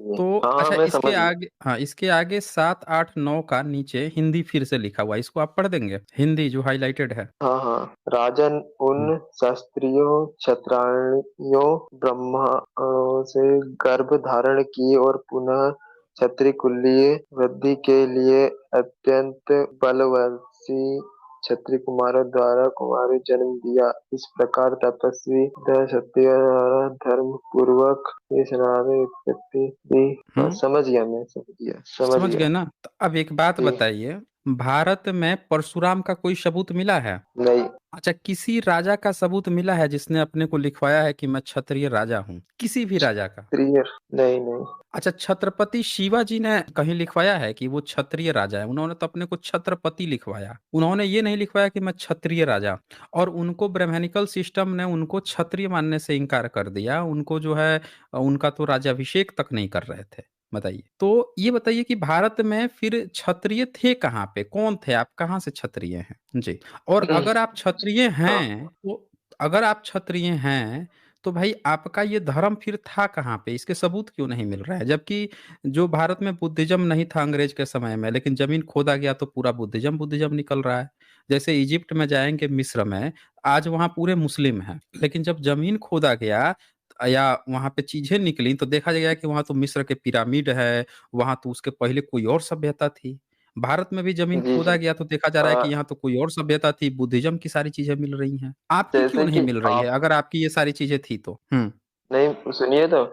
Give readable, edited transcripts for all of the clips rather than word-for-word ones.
जी। तो हाँ हाँ, अच्छा, मैं इसके समझ गया। आगे, हाँ, इसके आगे 7, 8, 9 का नीचे हिंदी फिर से लिखा हुआ है, इसको आप पढ़ देंगे, हिंदी जो हाइलाइटेड है। हाँ हाँ। राजन, हम्म। उन शास्त्रियों क्षत्रियों ब्राह्मणों से गर्भ धारण किए और पुनः क्षत्रिय कुलीय वृद्धि के लिए अत्यंत बलवती क्षत्रिय कुमारों द्वारा कुमारी जन्म दिया। इस प्रकार तपस्वी क्षत्रिय द्वारा धर्म पूर्वक ये सनातन उत्पत्ति दी। हाँ, हम्म। समझ गया, मैं समझ समझ गए गया। ना? तो अब एक बात जी। बताइए, भारत में परशुराम का कोई सबूत मिला है? नहीं। अच्छा, किसी राजा का सबूत मिला है जिसने अपने को लिखवाया है कि मैं क्षत्रिय राजा हूँ, किसी भी राजा का? प्रिय। नहीं नहीं। अच्छा, छत्रपति शिवाजी ने कहीं लिखवाया है कि वो क्षत्रिय राजा है? उन्होंने तो अपने को छत्रपति लिखवाया, उन्होंने ये नहीं लिखवाया कि मैं क्षत्रिय राजा। और उनको ब्राह्मणिकल सिस्टम ने उनको क्षत्रिय मानने से इनकार कर दिया, उनको जो है उनका तो राज्याभिषेक तक नहीं कर रहे थे। बताइए, तो ये बताइए कि भारत में फिर क्षत्रिय थे कहाँ पे, कौन थे, आप कहाँ से क्षत्रिय हैं जी? और अगर आप क्षत्रिय हाँ। हैं तो, अगर आप क्षत्रिय हैं तो भाई आपका ये धर्म फिर था कहाँ पे, इसके सबूत क्यों नहीं मिल रहा है? जबकि जो भारत में बुद्धिज्म नहीं था अंग्रेज के समय में, लेकिन जमीन खोदा गया तो पूरा बुद्धिज्म बुद्धिज्म निकल रहा है। जैसे इजिप्ट में जाएंगे, मिस्र में, आज वहाँ पूरे मुस्लिम हैं, लेकिन जब जमीन खोदा गया या वहाँ पे चीजें निकली तो देखा गया कि वहाँ तो मिस्र के पिरामिड है, वहाँ तो उसके पहले कोई और सभ्यता थी। भारत में भी जमीन जी खोदा जी। गया तो देखा जा रहा है कि यहाँ तो कोई और सभ्यता थी, बुद्धिज्म की सारी चीजें मिल रही हैं। आपकी क्यों जैसे नहीं कि मिल रही है, आप, अगर आपकी ये सारी चीजें थी तो? हम्म। नहीं सुनिए तो,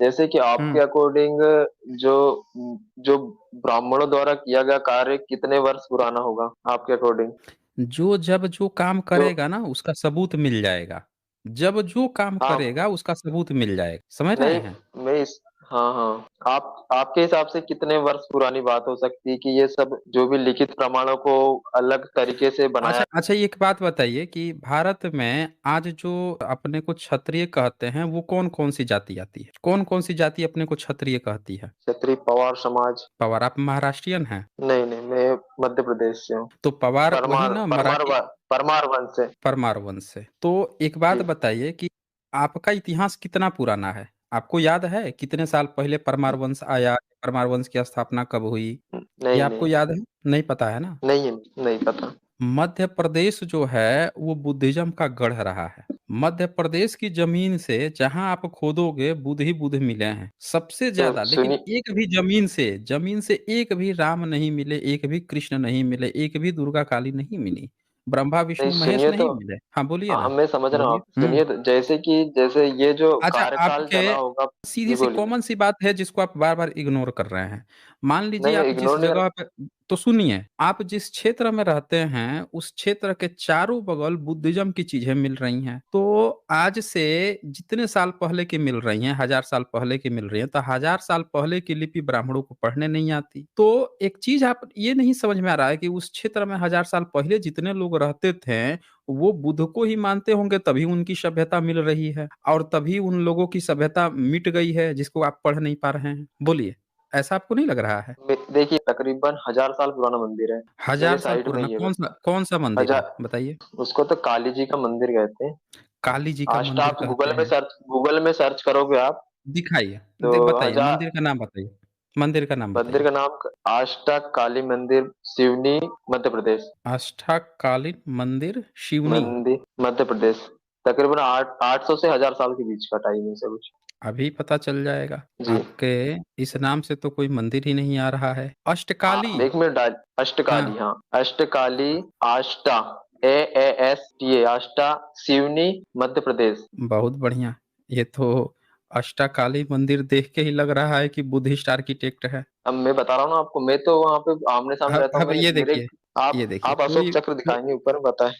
जैसे कि आपके हम्म। अकॉर्डिंग जो जो ब्राह्मणों द्वारा किया गया कार्य कितने वर्ष पुराना होगा आपके अकॉर्डिंग? जो जब जो काम जो, करेगा ना उसका सबूत मिल जाएगा, जब जो काम हाँ, करेगा उसका सबूत मिल जाएगा, समझ रहे नहीं, हैं? मैं इस, हाँ हाँ, आप आपके हिसाब से कितने वर्ष पुरानी बात हो सकती है कि ये सब जो भी लिखित प्रमाणों को अलग तरीके से बनाया? अच्छा अच्छा, एक बात बताइए कि भारत में आज जो अपने को क्षत्रिय कहते हैं वो कौन कौन सी जाति आती है, कौन कौन सी जाति अपने को क्षत्रिय कहती है? क्षत्रिय पवार समाज। पवार, आप महाराष्ट्रियन हैं? नहीं नहीं, मैं मध्य प्रदेश से हूँ। तो पवार वही परमार ना, परमार मराठी। परमार वंश से। परमार वंश से। तो एक बात जी। बताइए कि आपका इतिहास कितना पुराना है? आपको याद है कितने साल पहले परमार वंश आया, परमार वंश की स्थापना कब हुई? ये नहीं आपको नहीं। याद है? नहीं पता है ना? नहीं, नहीं पता। मध्य प्रदेश जो है वो बुद्धिज्म का गढ़ रहा है। मध्य प्रदेश की जमीन से जहां आप खोदोगे बुद्ध ही बुद्ध मिले हैं सबसे तो ज्यादा, लेकिन सुनिए। एक भी जमीन से एक भी राम नहीं मिले, एक भी कृष्ण नहीं मिले, एक भी दुर्गा काली नहीं मिली, ब्रह्मा नहीं, विष्णु महेश सुनिए तो। नहीं मिले। हाँ बोलिए हाँ, ना। मैं समझ रहा हूँ, बोलिए। आप सुनिए तो, जैसे कि जैसे ये जो अच्छा, कार्यकाल आपके चला होगा। सीधी जी सी बोलिए। कॉमन सी बात है जिसको आप बार बार इग्नोर कर रहे हैं। मान लीजिए नहीं, मैं आप जिस इग्नोर नहीं कर। जगह पे, तो सुनिए, आप जिस क्षेत्र में रहते हैं उस क्षेत्र के चारों बगल बुद्धिज्म की चीजें मिल रही हैं, तो आज से जितने साल पहले की मिल रही हैं, 1000 साल पहले की मिल रही हैं, तो 1000 साल पहले की लिपि ब्राह्मणों को पढ़ने नहीं आती। तो एक चीज आप ये नहीं समझ में आ रहा है कि उस क्षेत्र में 1000 साल पहले जितने लोग रहते थे वो बुद्ध को ही मानते होंगे, तभी उनकी सभ्यता मिल रही है, और तभी उन लोगों की सभ्यता मिट गई है जिसको आप पढ़ नहीं पा रहे हैं। बोलिए, ऐसा आपको नहीं लग रहा है? देखिए, तकरीबन 1000 साल पुराना मंदिर है। मेरे 1000 साल साइड में पुराना ही है कौन बस। सा कौन सा मंदिर है, हजार। बताइए? उसको तो काली जी का मंदिर कहते हैं। काली जी का आष्टा, मंदिर आप कहते हैं? गूगल में सर्च करोगे आप। दिखाइए, तो बताइए हजार। मंदिर का नाम, बताइए मंदिर का नाम मंदिर बताइए। का नाम आष्टा काली मंदिर, सिवनी, मध्य प्रदेश। आस्थाकालीन मंदिर, शिवनी। मंदिर, मध्य प्रदेश। तकरीबन 800 से 1000 साल के बीच का टाइम है, सब कुछ। अभी पता चल जाएगा। जी। आपके इस नाम से तो कोई मंदिर ही नहीं आ रहा है, आप अष्टकाली। एक मिनट डाल। अष्टकाली, हाँ, हाँ, अष्टकाली। आष्टा, AASTA, आष्टा, सिवनी, मध्य प्रदेश। बहुत बढ़िया। ये तो अष्टकाली मंदिर देख के ही लग रहा है कि बुद्धिस्ट आर्किटेक्ट है। अब मैं बता रहा हूँ ना आपको, मैं तो वहां पे आमने सामने अब रहता हूँ, अब मेरे ये मेरे। देखिए, ये देखिए आप अशोक कोई चक्र दिखाएंगे ऊपर में, बताएं।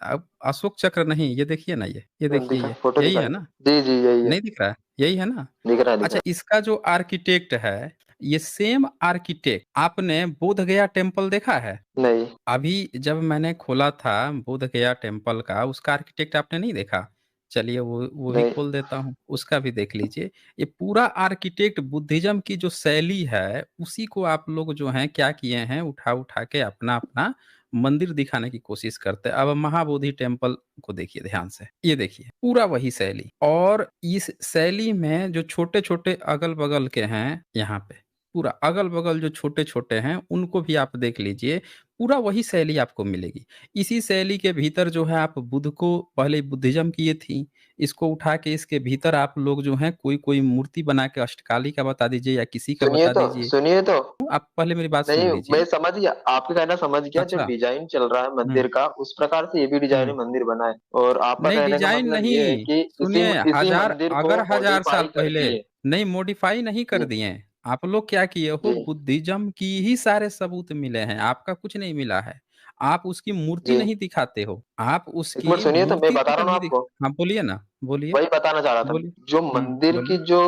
अब अशोक चक्र नहीं, ये देखिए ना, ये देखिए, दिखा, ये फोटो यही है दिखाइए। ना? जी जी, यही है। नहीं दिख रहा है? यही है ना? दिख रहा है, दिख अच्छा, रहा इसका जो आर्किटेक्ट है, ये सेम आर्किटेक्ट आपने बोध गया टेम्पल देखा है? है। नहीं। अभी जब मैंने खोला था बोध गया टेम्पल का, उसका आर्किटेक्ट आपने नहीं देखा? चलिए वो भी नहीं खोल देता हूँ, उसका भी देख लीजिए। ये पूरा आर्किटेक्ट बुद्धिज्म की जो शैली है, उसी को आप लोग जो हैं क्या किए हैं, उठा के अपना-अपना मंदिर दिखाने की कोशिश करते हैं। अब महाबोधि टेम्पल को देखिए ध्यान से, ये देखिए पूरा वही शैली, और इस शैली में जो छोटे-छोटे अगल-बगल के हैं यहाँ पे, पूरा अगल-बगल जो छोटे-छोटे हैं, उनको भी आप देख लीजिए, पूरा वही शैली आपको मिलेगी। इसी शैली के भीतर जो है आप बुद्ध को पहले बुद्धिज़्म की ये थी, इसको उठा के इसके भीतर आप लोग जो हैं कोई-कोई मूर्ति बना के अष्टकाली का बता दीजिए या किसी का बता दीजिए। सुनिए तो आप पहले मेरी बात सुन नहीं, मैं लीजिए। समझ गया, आपका कहना समझ गया। जो अच्छा। डिजाइन चल रहा है हुँ, मंदिर का, उस प्रकार से ये भी डिजाइन हुँ। मंदिर बना है, और आपका नहीं कहने का डिजाइन मतलब ये है नहीं, कि सुनिए इसी हजार मंदिर को अगर हजार साल मॉडिफाई पहले करके। नहीं मॉडिफाई नहीं कर जी दिए। आप लोग क्या किए हो, जी बुद्धिज्म की ही सारे सबूत मिले हैं, आपका कुछ नहीं मिला है। आप उसकी मूर्ति जी, नहीं दिखाते हो, आप एक मिनट उसकी सुनिए तो, मैं मूर्ति बता तक रहा हूँ ना नहीं दिख। आपको, हाँ बोलिए ना, बोलिए, वही बताना चाह रहा था। बोलिए। जो मंदिर की बोलिए। जो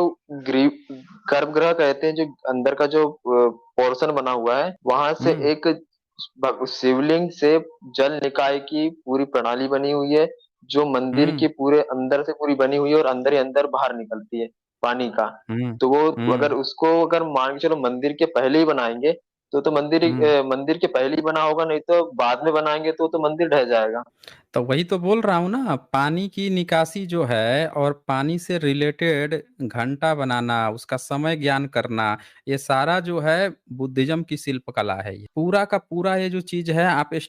ग्री गर्भगृह कहते हैं, जो अंदर का जो पोर्शन बना हुआ है, वहां से हुँ, एक शिवलिंग से जल निकाय की पूरी प्रणाली बनी हुई है, जो मंदिर हुँ, के पूरे अंदर से पूरी बनी हुई है, और अंदर ही अंदर बाहर निकलती है पानी का। हुँ, तो वो अगर हुँ, उसको अगर मान के चलो मंदिर के पहले ही बनाएंगे, तो हुँ। मंदिर के पहले ही बना होगा, नहीं तो बाद में बनाएंगे तो मंदिर ढह जाएगा। तो वही तो बोल रहा हूँ ना, पानी की निकासी जो है और पानी से रिलेटेड घंटा बनाना, उसका समय ज्ञान करना, ये सारा जो है बुद्धिज्म की शिल्प कला है ये। पूरा का पूरा ये जो चीज़ है आप